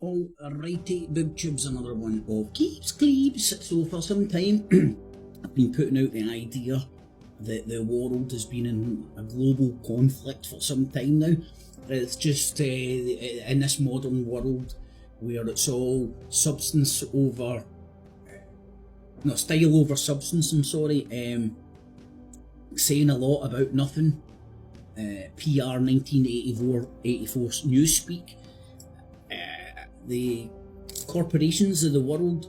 Alrighty, BoobTube's another one of Keeps Cleaves. So for some time, I've been putting out the idea that the world has been in a global conflict for some time now. It's just in this modern world where it's all substance over, no, style over substance, I'm sorry, saying a lot about nothing, PR 1984 newspeak. The corporations of the world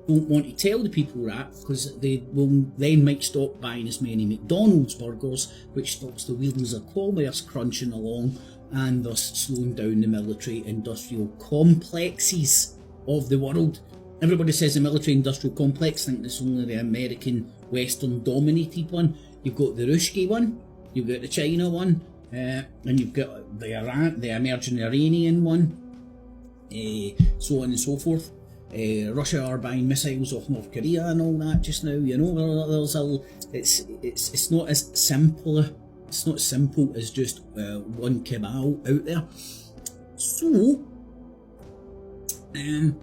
don't want to tell the people that because they will then might stop buying as many McDonald's burgers, which stops the wheels of commerce crunching along and thus slowing down the military industrial complexes of the world. Everybody says the military industrial complex, think it's only the American Western dominated one. You've got the Ruski one, you've got the China one, and you've got the emerging Iranian one. So on and so forth. Russia are buying missiles off North Korea and all that just now. You know, there's it's not as simple. It's not simple as just one cabal out there. So, there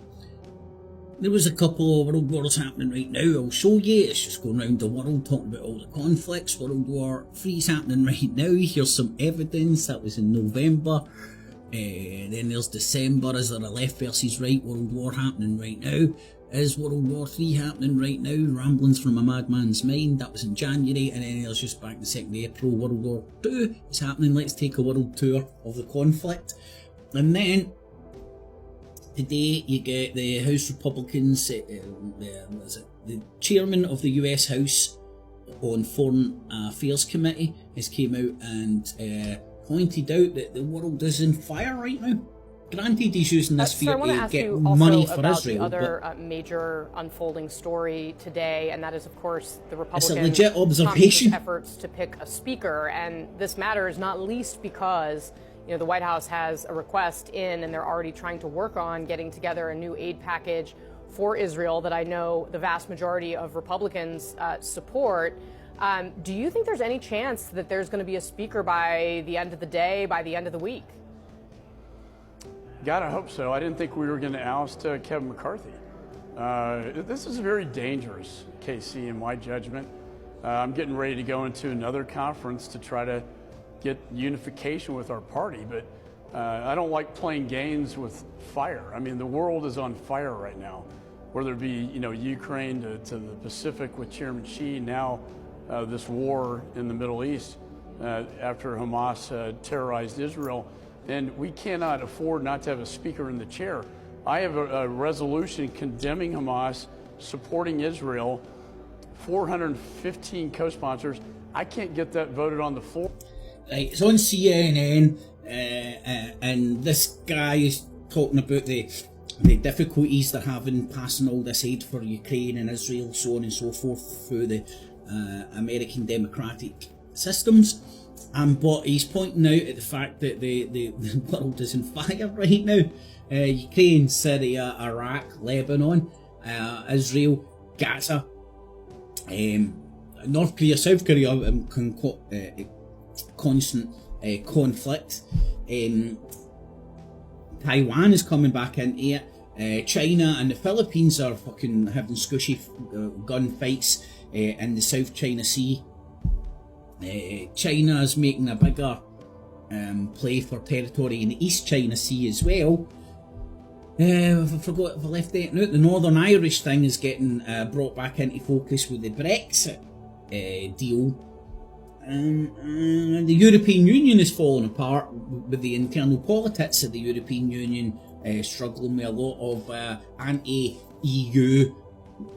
was a couple of world wars happening right now. I'll show you. It's just going around the world talking about all the conflicts. World War III is happening right now. Here's some evidence. That was in November. Then there's December. Is there a left versus right world war happening right now? Is World War III happening right now? Ramblings from a Madman's Mind. That was in January. And then there's just back the 2nd of April. World War II is happening. Let's take a world tour of the conflict. And then today you get the House Republicans, the chairman of the US House on Foreign Affairs Committee has came out and pointed out that the world is in fire right now. Granted, he's using this fear to get money for Israel. The other major unfolding story today, and that is, of course, the Republican legit observation. efforts to pick a speaker. And this matters not least because, you know, the White House has a request in, and they're already trying to work on getting together a new aid package for Israel that I know the vast majority of Republicans support. Do you think there's any chance that there's going to be a speaker by the end of the day, by the end of the week? God, I hope so. I didn't think we were going to oust Kevin McCarthy. This is very dangerous, KC, in my judgment. I'm getting ready to go into another conference to try to get unification with our party, but I don't like playing games with fire. I mean, the world is on fire right now, whether it be, you know, Ukraine to the Pacific with Chairman Xi, now this war in the Middle East after Hamas terrorized Israel. And we cannot afford not to have a speaker in the chair. I have a resolution condemning Hamas, supporting Israel, 415 co-sponsors. I can't get that voted on the floor. Right, it's on CNN, and this guy is talking about the difficulties they're having passing all this aid for Ukraine and Israel, so on and so forth, through the American democratic systems. But he's pointing out at the fact that the world is in fire right now. Ukraine, Syria, Iraq, Lebanon, Israel, Gaza, North Korea, South Korea, constant conflict. Taiwan is coming back into it. China and the Philippines are fucking having squishy gunfights in the South China Sea. China is making a bigger play for territory in the East China Sea as well. I forgot if I left that out. The Northern Irish thing is getting brought back into focus with the Brexit deal. The European Union is falling apart with the internal politics of the European Union struggling with a lot of anti-EU,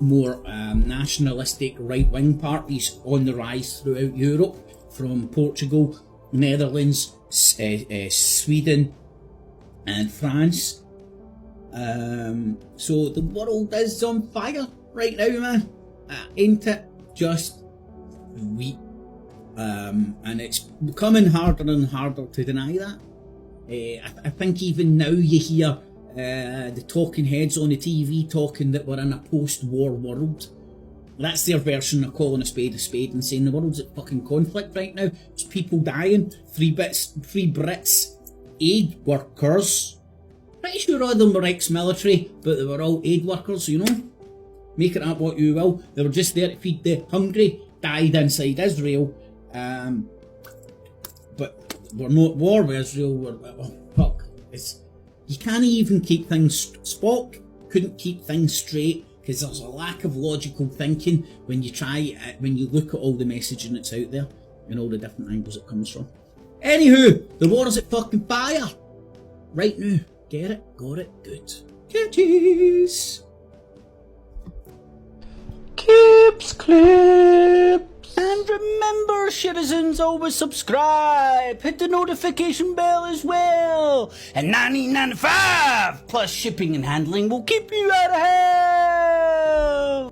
more nationalistic right-wing parties on the rise throughout Europe, from Portugal, Netherlands, Sweden and France. So the world is on fire right now, man. Ain't it just sweet? And it's becoming harder and harder to deny that. I think even now you hear the talking heads on the TV talking that we're in a post-war world. That's their version of calling a spade and saying the world's at fucking conflict right now. There's people dying. Three Brits aid workers Pretty sure all of them were ex-military, but they were all aid workers, you know? Make it up what you will. They were just there to feed the hungry, died inside Israel. But we're not at war with Israel. Fuck. You can't even keep things... Spock couldn't keep things straight because there's a lack of logical thinking when you when you look at all the messaging that's out there and all the different angles it comes from. Anywho, the war is at fucking fire. Right now. Get it? Got it? Good. Kitties! Clips, clips. And remember, citizens, always subscribe. Hit the notification bell as well. And $19.95 plus shipping and handling will keep you out of hell.